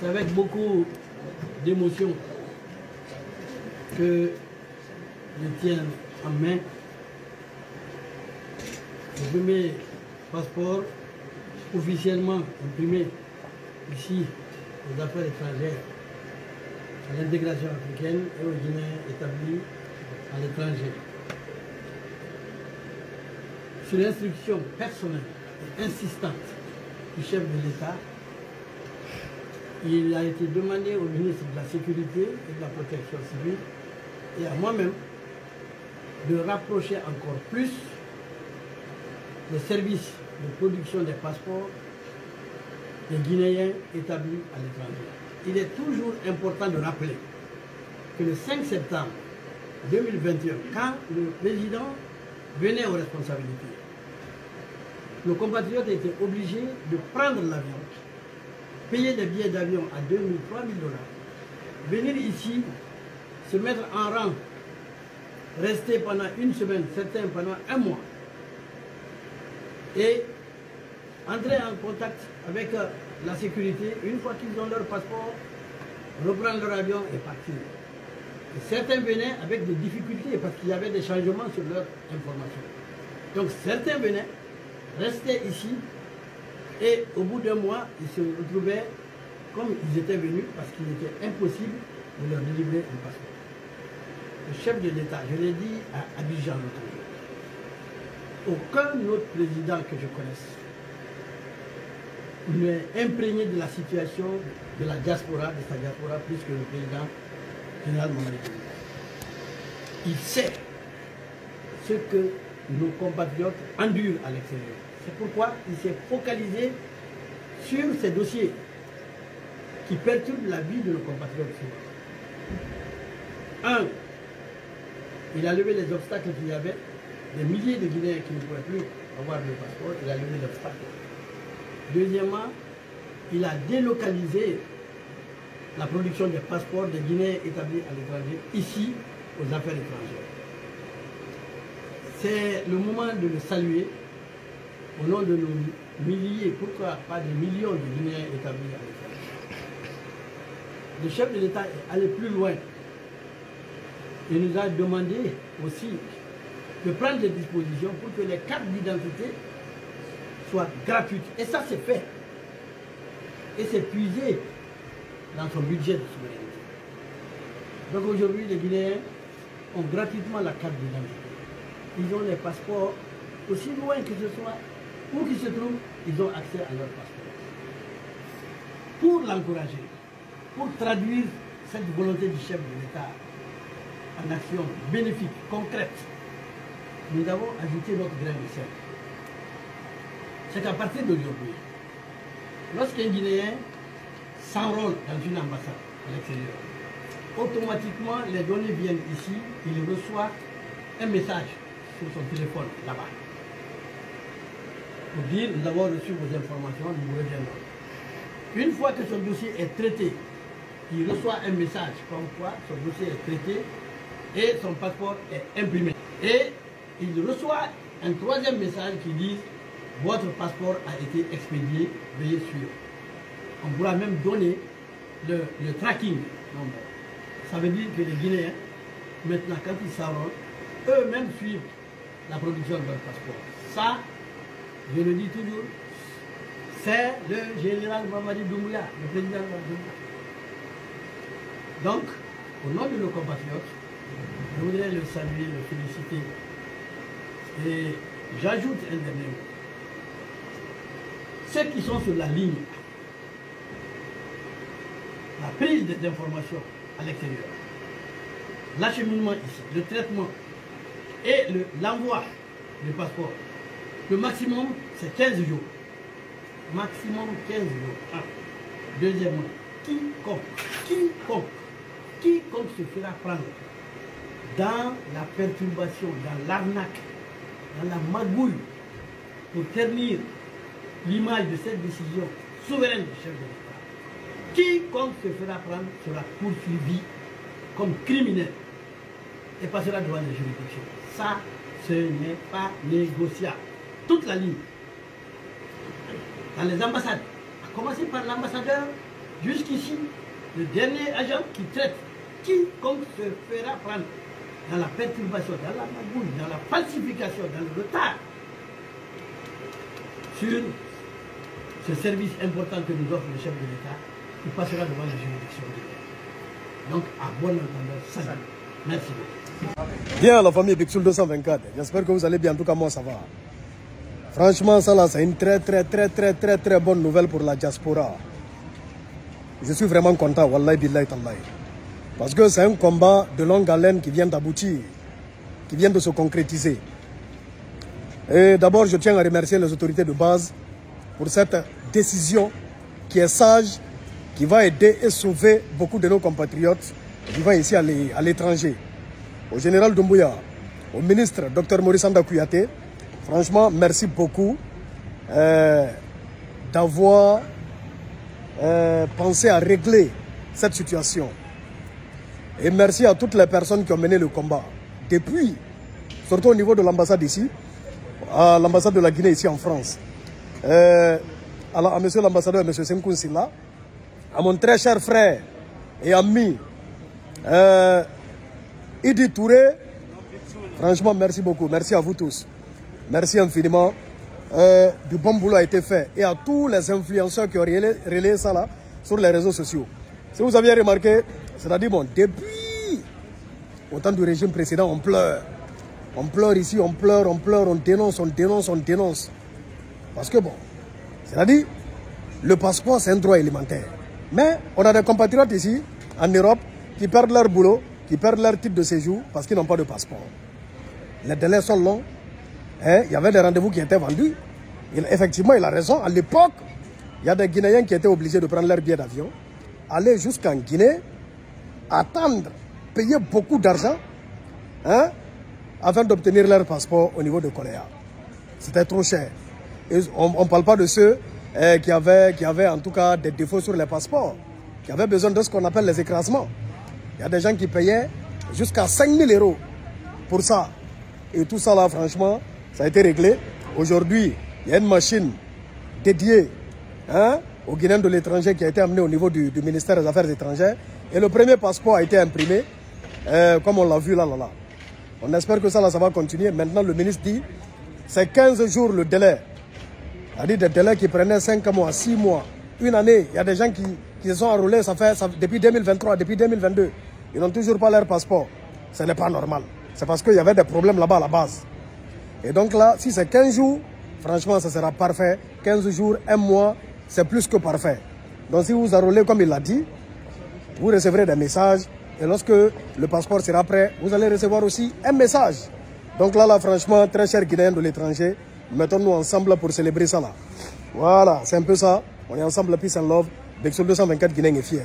C'est avec beaucoup d'émotion que je tiens en main le premier passeport officiellement imprimé ici aux affaires étrangères, à l'intégration africaine et aux Guinéens établis à l'étranger. Sur l'instruction personnelle et insistante du chef de l'État, il a été demandé au ministre de la Sécurité et de la Protection civile et à moi-même de rapprocher encore plus les services de production des passeports des Guinéens établis à l'étranger. Il est toujours important de rappeler que le 5 septembre 2021, quand le président venait aux responsabilités, nos compatriotes étaient obligés de prendre l'avion, payer des billets d'avion à 2 000, 3 000 $, venir ici, se mettre en rang, rester pendant une semaine, certains pendant un mois, et entrer en contact avec la sécurité, une fois qu'ils ont leur passeport, reprendre leur avion et partir. Et certains venaient avec des difficultés parce qu'il y avait des changements sur leur information. Donc certains venaient, restaient ici, et au bout d'un mois, ils se retrouvaient comme ils étaient venus parce qu'il était impossible de leur délivrer un passeport. Le chef de l'État, je l'ai dit à Abidjan l'autre jour, aucun autre président que je connaisse n'est imprégné de la situation de la diaspora, de sa diaspora, plus que le président général Mamadi Doumbouya. Il sait ce que nos compatriotes endurent à l'extérieur. C'est pourquoi il s'est focalisé sur ces dossiers qui perturbent la vie de nos compatriotes. Un, il a levé les obstacles qu'il y avait, des milliers de Guinéens qui ne pouvaient plus avoir de passeport, il a levé l'obstacle. Deuxièmement, il a délocalisé la production des passeports des Guinéens établis à l'étranger, ici, aux affaires étrangères. C'est le moment de le saluer au nom de nos milliers, pourquoi pas des millions de Guinéens établis à l'étranger. Le chef de l'État est allé plus loin. Il nous a demandé aussi de prendre des dispositions pour que les cartes d'identité soient gratuites. Et ça, c'est fait. Et c'est puisé dans son budget de souveraineté. Donc aujourd'hui, les Guinéens ont gratuitement la carte d'identité. Ils ont les passeports, aussi loin que ce soit, où qu'ils se trouvent, ils ont accès à leur passeport. Pour l'encourager, pour traduire cette volonté du chef de l'État en action bénéfique, concrète, nous avons ajouté notre grain de sel. C'est qu'à partir d'aujourd'hui, lorsqu'un Guinéen s'enrôle dans une ambassade à l'extérieur, automatiquement les données viennent ici, il reçoit un message sur son téléphone là-bas pour dire nous avons reçu vos informations, nous vous reviendrons. Une fois que son dossier est traité, il reçoit un message comme quoi son dossier est traité et son passeport est imprimé. Et il reçoit un troisième message qui dit votre passeport a été expédié, veuillez suivre. On pourra même donner le tracking number. Ça veut dire que les Guinéens, maintenant quand ils s'enrôlent, eux-mêmes suivent la production de leur passeport. Ça, je le dis toujours, c'est le général Mamadi Doumbouya, le président de la Doumbouya. Donc, au nom de nos compatriotes, je voudrais le saluer, le féliciter. Et j'ajoute un dernier mot. Ceux qui sont sur la ligne, la prise des informations à l'extérieur, l'acheminement ici, le traitement et l'envoi du passeport, le maximum c'est 15 jours. Maximum 15 jours. Un. Deuxièmement, quiconque se fera prendre dans la perturbation, dans l'arnaque, dans la magouille, pour ternir l'image de cette décision souveraine du chef de l'État. Quiconque se fera prendre sera poursuivi comme criminel et passera devant les juridictions. Ça, ce n'est pas négociable. Toute la ligne. Dans les ambassades, à commencer par l'ambassadeur Jusqu'ici, le dernier agent qui traite quiconque se fera prendre dans la perturbation, dans la magouille, dans la falsification, dans le retard sur ce service important que nous offre le chef de l'État, il passera devant la juridiction de l'État. Donc, à bon entendeur, salut. Merci beaucoup. Bien, la famille Bixul 224. J'espère que vous allez bien. En tout cas, moi, ça va. Franchement, ça là, c'est une très bonne nouvelle pour la diaspora. Je suis vraiment content, wallahi billahi tallahi. Parce que c'est un combat de longue haleine qui vient d'aboutir, qui vient de se concrétiser. Et d'abord, je tiens à remercier les autorités de base pour cette décision qui est sage, qui va aider et sauver beaucoup de nos compatriotes vivant ici à l'étranger. Au général Doumbouya, au ministre Dr Maurice Anda Kouyaté, franchement, merci beaucoup d'avoir pensé à régler cette situation. Et merci à toutes les personnes qui ont mené le combat. Depuis, surtout au niveau de l'ambassade ici, à l'ambassade de la Guinée ici en France, à monsieur l'ambassadeur, monsieur Senkoun Silla, à mon très cher frère et ami, Idi Touré, franchement, merci beaucoup. Merci à vous tous. Merci infiniment. Du bon boulot a été fait. Et à tous les influenceurs qui ont relayé ça là sur les réseaux sociaux. Si vous aviez remarqué, c'est-à-dire, bon, depuis au temps du régime précédent, on pleure. On pleure ici, on pleure, on dénonce. Parce que bon, c'est-à-dire, le passeport, c'est un droit élémentaire. Mais on a des compatriotes ici, en Europe, qui perdent leur boulot, qui perdent leur titre de séjour parce qu'ils n'ont pas de passeport. Les délais sont longs. Il y avait des rendez-vous qui étaient vendus. Effectivement, il a raison. À l'époque, il y a des Guinéens qui étaient obligés de prendre leur billet d'avion, aller jusqu'en Guinée, attendre, payer beaucoup d'argent, afin d'obtenir leur passeport au niveau de Coléa. C'était trop cher. Et on ne parle pas de ceux qui avaient en tout cas des défauts sur les passeports, qui avaient besoin de ce qu'on appelle les écrasements. Il y a des gens qui payaient jusqu'à 5 000 € pour ça. Et tout ça là, franchement, ça a été réglé. Aujourd'hui, il y a une machine dédiée aux Guinéens de l'étranger qui a été amenée au niveau du ministère des Affaires étrangères. Et le premier passeport a été imprimé, comme on l'a vu là. On espère que ça va continuer. Maintenant, le ministre dit, c'est 15 jours le délai. C'est-à-dire des délais qui prenaient 5 mois, 6 mois, une année. Il y a des gens qui se sont enrôlés depuis 2023, depuis 2022. Ils n'ont toujours pas leur passeport. Ce n'est pas normal. C'est parce qu'il y avait des problèmes là-bas à la base. Et donc là, si c'est 15 jours, franchement, ça sera parfait. 15 jours, 1 mois, c'est plus que parfait. Donc si vous enrôlez comme il l'a dit, vous recevrez des messages. Et lorsque le passeport sera prêt, vous allez recevoir aussi un message. Donc là, franchement, très chers Guinéens de l'étranger, mettons-nous ensemble pour célébrer ça là. Voilà, c'est un peu ça. On est ensemble, peace and love. Bixul 224 Guinéens est fier.